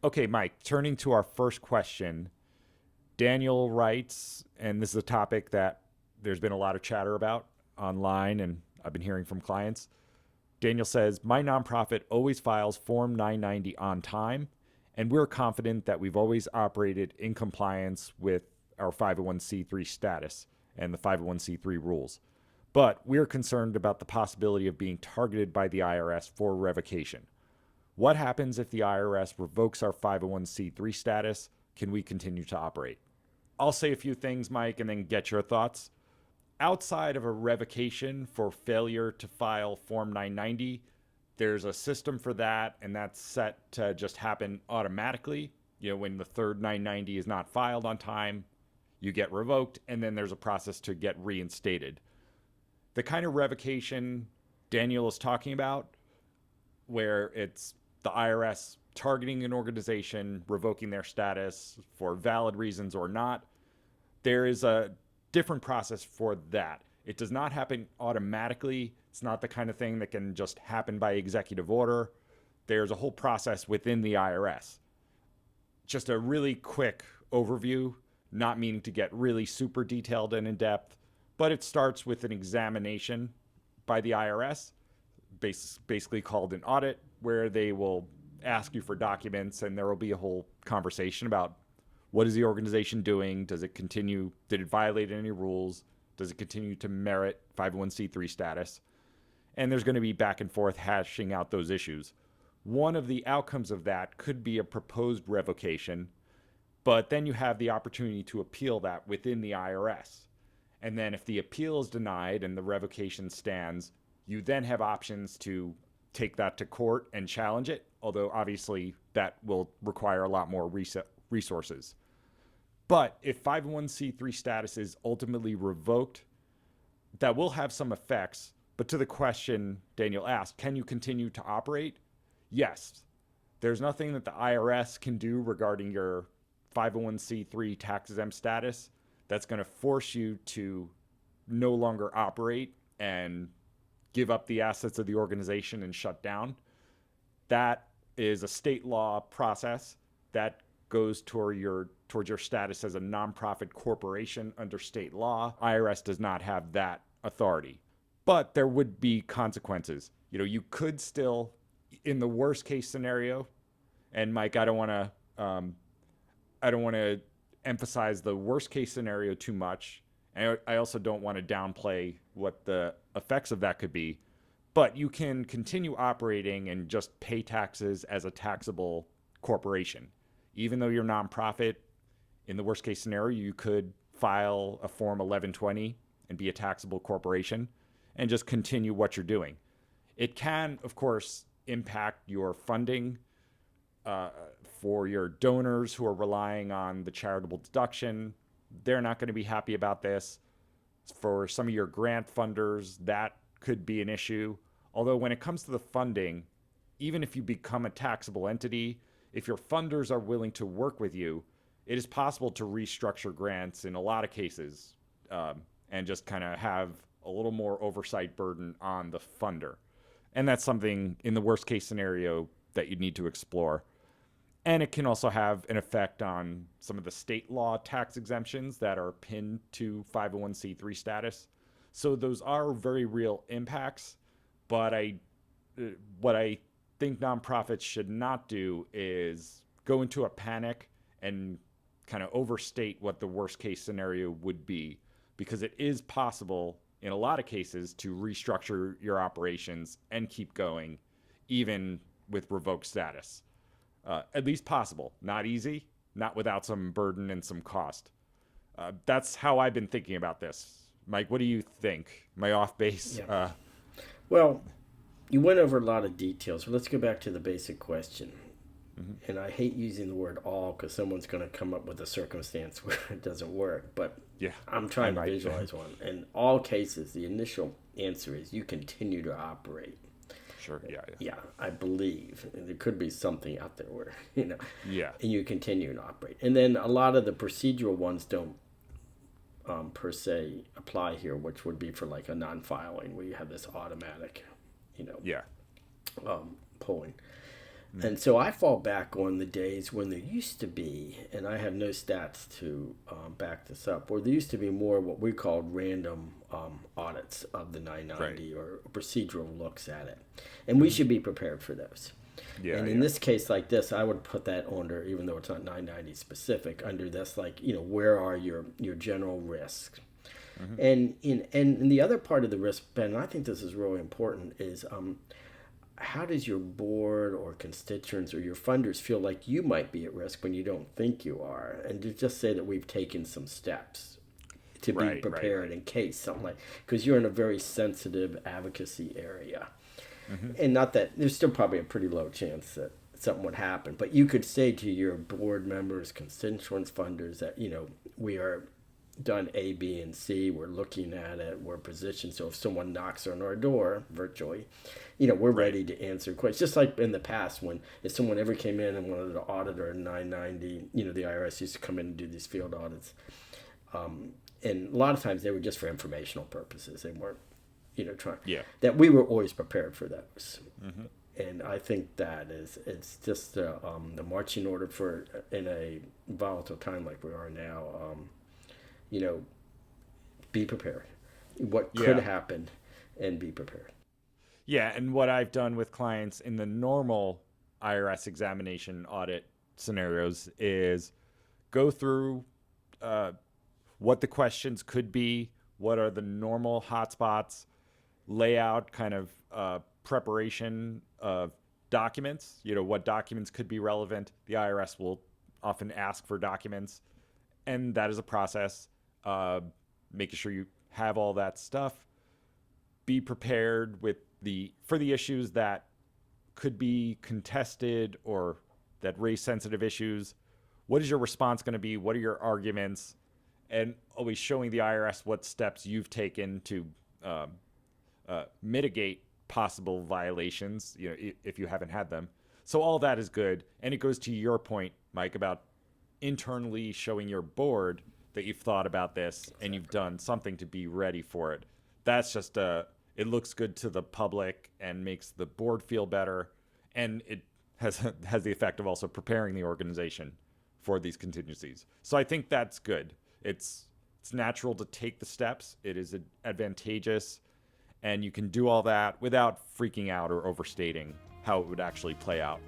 Okay, Mike, turning to our first question, Daniel writes, and this is a topic that there's been a lot of chatter about online, and I've been hearing from clients. Daniel says, my nonprofit always files Form 990 on time, and we're confident that we've always operated in compliance with our 501c3 status and the 501c3 rules. But we're concerned about the possibility of being targeted by the IRS for revocation. What happens if the IRS revokes our 501c3 status? Can we continue to operate? I'll say a few things, Mike, and then get your thoughts. Outside of a revocation for failure to file Form 990, there's a system for that, and that's set to just happen automatically. When the third 990 is not filed on time, you get revoked, and then there's a process to get reinstated. The kind of revocation Daniel is talking about, where it's the IRS targeting an organization, revoking their status for valid reasons or not, there is a different process for that. It does not happen automatically. It's not the kind of thing that can just happen by executive order. There's a whole process within the IRS. Just a really quick overview, not meaning to get really super detailed and in depth, but it starts with an examination by the IRS, basically called an audit, where they will ask you for documents, and there will be a whole conversation about what is the organization doing? Does it continue? Did it violate any rules? Does it continue to merit 501c3 status? And there's going to be back and forth hashing out those issues. One of the outcomes of that could be a proposed revocation, but then you have the opportunity to appeal that within the IRS. And then if the appeal is denied and the revocation stands, you then have options to take that to court and challenge it, although obviously that will require a lot more resources. But if 501c3 status is ultimately revoked, that will have some effects. But to the question Daniel asked, can you continue to operate? Yes. There's nothing that the IRS can do regarding your 501c3 tax-exempt status that's going to force you to no longer operate and give up the assets of the organization and shut down. That is a state law process that goes toward your status as a nonprofit corporation under state law. IRS does not have that authority. But there would be consequences. You could still, in the worst case scenario, and Mike, I don't want to emphasize the worst case scenario too much. And I also don't want to downplay what the effects of that could be. But you can continue operating and just pay taxes as a taxable corporation. Even though you're nonprofit, in the worst case scenario, you could file a Form 1120 and be a taxable corporation and just continue what you're doing. It can, of course, impact your funding for your donors who are relying on the charitable deduction. They're not going to be happy about this. For some of your grant funders, that could be an issue. Although when it comes to the funding, even if you become a taxable entity, if your funders are willing to work with you, it is possible to restructure grants in a lot of cases and just kind of have a little more oversight burden on the funder. And that's something in the worst case scenario that you'd need to explore. And it can also have an effect on some of the state law tax exemptions that are pinned to 501c3 status. So those are very real impacts. But what I think nonprofits should not do is go into a panic and kind of overstate what the worst case scenario would be, because it is possible in a lot of cases to restructure your operations and keep going even with revoked status. At least possible. Not easy, not without some burden and some cost. That's how I've been thinking about this. Mike, what do you think? Am I off base? Yeah. Well, you went over a lot of details. Let's go back to the basic question. Mm-hmm. And I hate using the word all because someone's going to come up with a circumstance where it doesn't work. But yeah, I'm trying to visualize one. In all cases, the initial answer is you continue to operate. Sure, yeah. Yeah, I believe. And there could be something out there where, Yeah. And you continue to operate. And then a lot of the procedural ones don't per se apply here, which would be for like a non-filing where you have this automatic, Yeah. Polling. And so I fall back on the days when there used to be, and I have no stats to back this up, where there used to be more what we called random audits of the 990 or procedural looks at it. And we should be prepared for those. Yeah, and in this case like this, I would put that under, even though it's not 990 specific, under this, like, where are your general risks? And in the other part of the risk, Ben, and I think this is really important, is how does your board or constituents or your funders feel like you might be at risk when you don't think you are? And to just say that we've taken some steps to be prepared in case something like, because you're in a very sensitive advocacy area. And not that, there's still probably a pretty low chance that something would happen, but you could say to your board members, constituents, funders that, we are done A, B, and C. We're looking at it. We're positioned. So if someone knocks on our door virtually, we're ready to answer questions. Just like in the past, when if someone ever came in and wanted to audit our 990, the IRS used to come in and do these field audits. And a lot of times they were just for informational purposes. They weren't, trying. Yeah. That we were always prepared for those. And I think that it's just the marching order for, in a volatile time like we are now, be prepared. What could happen, and be prepared. Yeah, and what I've done with clients in the normal IRS examination audit scenarios is go through what the questions could be, what are the normal hotspots, lay out kind of preparation of documents, what documents could be relevant. The IRS will often ask for documents, and that is a process. Making sure you have all that stuff. Be prepared for the issues that could be contested or that raise sensitive issues. What is your response going to be? What are your arguments? And always showing the IRS what steps you've taken to mitigate possible violations, if you haven't had them. So all that is good. And it goes to your point, Mike, about internally showing your board that you've thought about this and you've done something to be ready for it. That's just it looks good to the public and makes the board feel better, and it has the effect of also preparing the organization for these contingencies. So I think that's good. It's natural to take the steps. It is advantageous, and you can do all that without freaking out or overstating how it would actually play out.